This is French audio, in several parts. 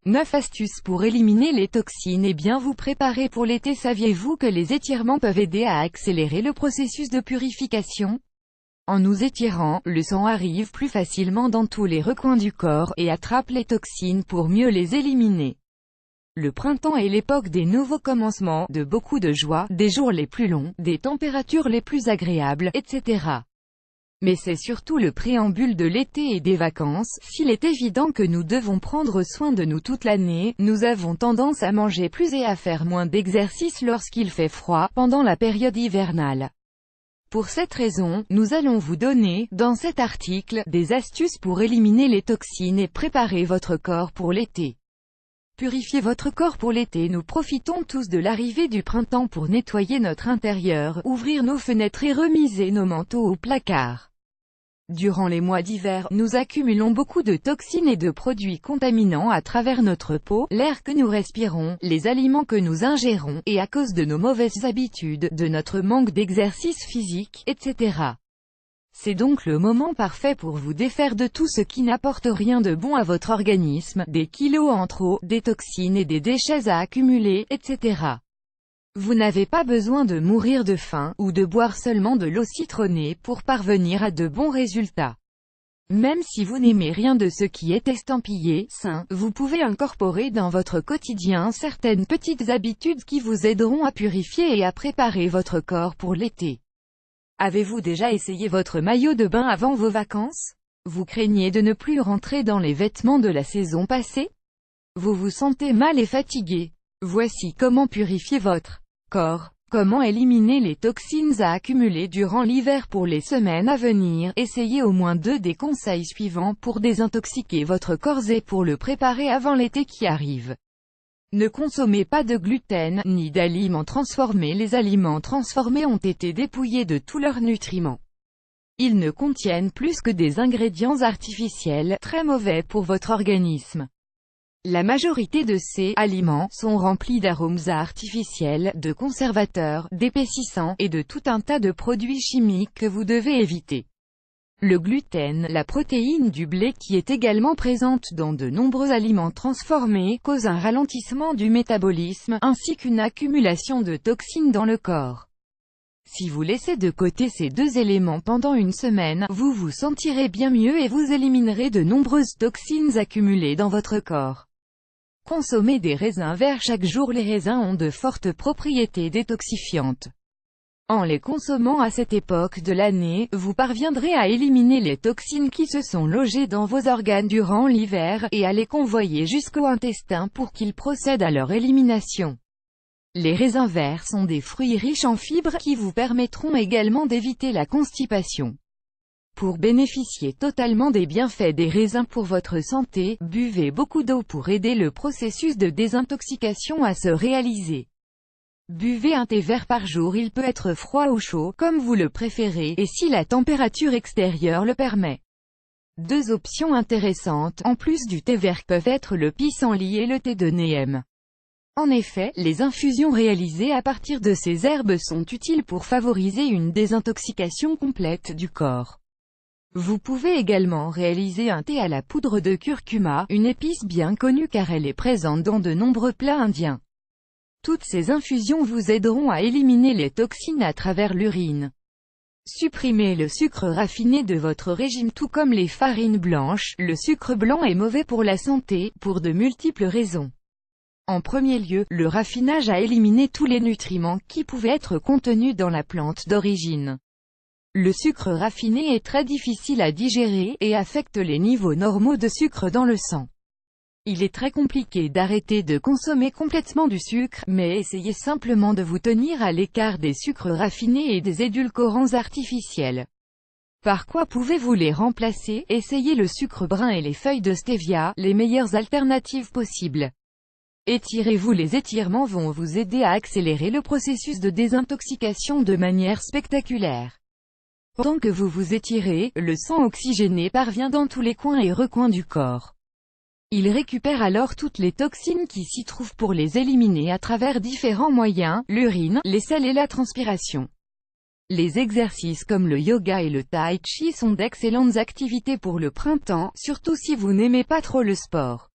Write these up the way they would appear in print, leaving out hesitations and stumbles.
9 astuces pour éliminer les toxines et bien vous préparer pour l'été. Saviez-vous que les étirements peuvent aider à accélérer le processus de purification? En nous étirant, le sang arrive plus facilement dans tous les recoins du corps et attrape les toxines pour mieux les éliminer. Le printemps est l'époque des nouveaux commencements, de beaucoup de joie, des jours les plus longs, des températures les plus agréables, etc. Mais c'est surtout le préambule de l'été et des vacances. S'il est évident que nous devons prendre soin de nous toute l'année, nous avons tendance à manger plus et à faire moins d'exercices lorsqu'il fait froid, pendant la période hivernale. Pour cette raison, nous allons vous donner, dans cet article, des astuces pour éliminer les toxines et préparer votre corps pour l'été. Purifier votre corps pour l'été. Nous profitons tous de l'arrivée du printemps pour nettoyer notre intérieur, ouvrir nos fenêtres et remiser nos manteaux au placard. Durant les mois d'hiver, nous accumulons beaucoup de toxines et de produits contaminants à travers notre peau, l'air que nous respirons, les aliments que nous ingérons, et à cause de nos mauvaises habitudes, de notre manque d'exercice physique, etc. C'est donc le moment parfait pour vous défaire de tout ce qui n'apporte rien de bon à votre organisme, des kilos en trop, des toxines et des déchets à accumuler, etc. Vous n'avez pas besoin de mourir de faim, ou de boire seulement de l'eau citronnée pour parvenir à de bons résultats. Même si vous n'aimez rien de ce qui est estampillé « sain », vous pouvez incorporer dans votre quotidien certaines petites habitudes qui vous aideront à purifier et à préparer votre corps pour l'été. Avez-vous déjà essayé votre maillot de bain avant vos vacances? Vous craignez de ne plus rentrer dans les vêtements de la saison passée? Vous vous sentez mal et fatigué? Voici comment purifier votre corps. Comment éliminer les toxines à accumuler durant l'hiver. Pour les semaines à venir, essayez au moins 2 des conseils suivants pour désintoxiquer votre corps et pour le préparer avant l'été qui arrive. Ne consommez pas de gluten, ni d'aliments transformés. Les aliments transformés ont été dépouillés de tous leurs nutriments. Ils ne contiennent plus que des ingrédients artificiels, très mauvais pour votre organisme. La majorité de ces aliments sont remplis d'arômes artificiels, de conservateurs, d'épaississants, et de tout un tas de produits chimiques que vous devez éviter. Le gluten, la protéine du blé qui est également présente dans de nombreux aliments transformés, cause un ralentissement du métabolisme, ainsi qu'une accumulation de toxines dans le corps. Si vous laissez de côté ces 2 éléments pendant une semaine, vous vous sentirez bien mieux et vous éliminerez de nombreuses toxines accumulées dans votre corps. Consommez des raisins verts chaque jour. Les raisins ont de fortes propriétés détoxifiantes. En les consommant à cette époque de l'année, vous parviendrez à éliminer les toxines qui se sont logées dans vos organes durant l'hiver, et à les convoyer jusqu'au intestin pour qu'ils procèdent à leur élimination. Les raisins verts sont des fruits riches en fibres qui vous permettront également d'éviter la constipation. Pour bénéficier totalement des bienfaits des raisins pour votre santé, buvez beaucoup d'eau pour aider le processus de désintoxication à se réaliser. Buvez un thé vert par jour. Il peut être froid ou chaud, comme vous le préférez, et si la température extérieure le permet. 2 options intéressantes, en plus du thé vert, peuvent être le pissenlit et le thé de neem. En effet, les infusions réalisées à partir de ces herbes sont utiles pour favoriser une désintoxication complète du corps. Vous pouvez également réaliser un thé à la poudre de curcuma, une épice bien connue car elle est présente dans de nombreux plats indiens. Toutes ces infusions vous aideront à éliminer les toxines à travers l'urine. Supprimez le sucre raffiné de votre régime tout comme les farines blanches. Le sucre blanc est mauvais pour la santé, pour de multiples raisons. En premier lieu, le raffinage a éliminé tous les nutriments qui pouvaient être contenus dans la plante d'origine. Le sucre raffiné est très difficile à digérer, et affecte les niveaux normaux de sucre dans le sang. Il est très compliqué d'arrêter de consommer complètement du sucre, mais essayez simplement de vous tenir à l'écart des sucres raffinés et des édulcorants artificiels. Par quoi pouvez-vous les remplacer? Essayez le sucre brun et les feuilles de stevia, les meilleures alternatives possibles. Étirez-vous. Les étirements vont vous aider à accélérer le processus de désintoxication de manière spectaculaire. Pendant que vous vous étirez, le sang oxygéné parvient dans tous les coins et recoins du corps. Il récupère alors toutes les toxines qui s'y trouvent pour les éliminer à travers différents moyens, l'urine, les selles et la transpiration. Les exercices comme le yoga et le tai chi sont d'excellentes activités pour le printemps, surtout si vous n'aimez pas trop le sport.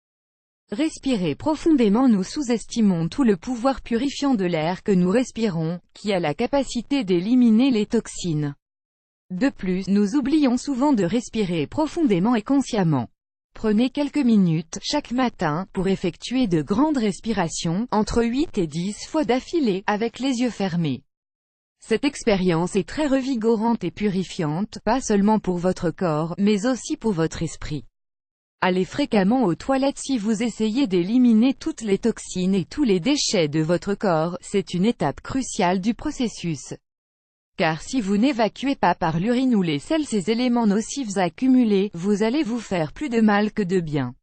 Respirez profondément. Nous sous-estimons tout le pouvoir purifiant de l'air que nous respirons, qui a la capacité d'éliminer les toxines. De plus, nous oublions souvent de respirer profondément et consciemment. Prenez quelques minutes, chaque matin, pour effectuer de grandes respirations, entre 8 et 10 fois d'affilée, avec les yeux fermés. Cette expérience est très revigorante et purifiante, pas seulement pour votre corps, mais aussi pour votre esprit. Allez fréquemment aux toilettes si vous essayez d'éliminer toutes les toxines et tous les déchets de votre corps, c'est une étape cruciale du processus. Car si vous n'évacuez pas par l'urine ou les selles ces éléments nocifs accumulés, vous allez vous faire plus de mal que de bien.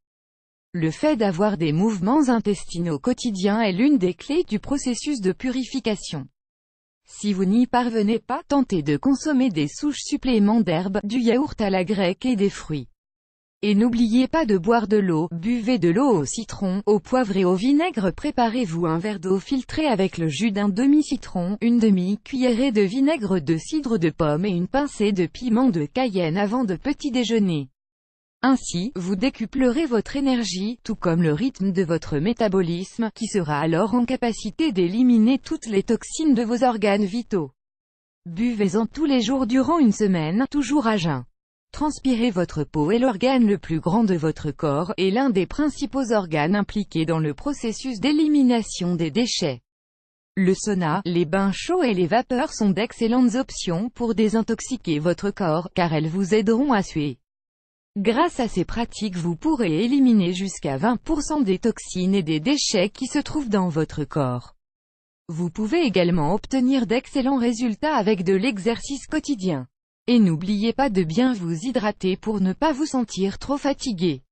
Le fait d'avoir des mouvements intestinaux quotidiens est l'une des clés du processus de purification. Si vous n'y parvenez pas, tentez de consommer des souches suppléments d'herbes, du yaourt à la grecque et des fruits. Et n'oubliez pas de boire de l'eau, buvez de l'eau au citron, au poivre et au vinaigre. Préparez-vous un verre d'eau filtrée avec le jus d'un demi-citron, une demi-cuillerée de vinaigre de cidre de pomme et une pincée de piment de Cayenne avant de petit déjeuner. Ainsi, vous décuplerez votre énergie, tout comme le rythme de votre métabolisme, qui sera alors en capacité d'éliminer toutes les toxines de vos organes vitaux. Buvez-en tous les jours durant une semaine, toujours à jeun. Transpirer. Votre peau est l'organe le plus grand de votre corps, et l'un des principaux organes impliqués dans le processus d'élimination des déchets. Le sauna, les bains chauds et les vapeurs sont d'excellentes options pour désintoxiquer votre corps, car elles vous aideront à suer. Grâce à ces pratiques vous pourrez éliminer jusqu'à 20% des toxines et des déchets qui se trouvent dans votre corps. Vous pouvez également obtenir d'excellents résultats avec de l'exercice quotidien. Et n'oubliez pas de bien vous hydrater pour ne pas vous sentir trop fatigué.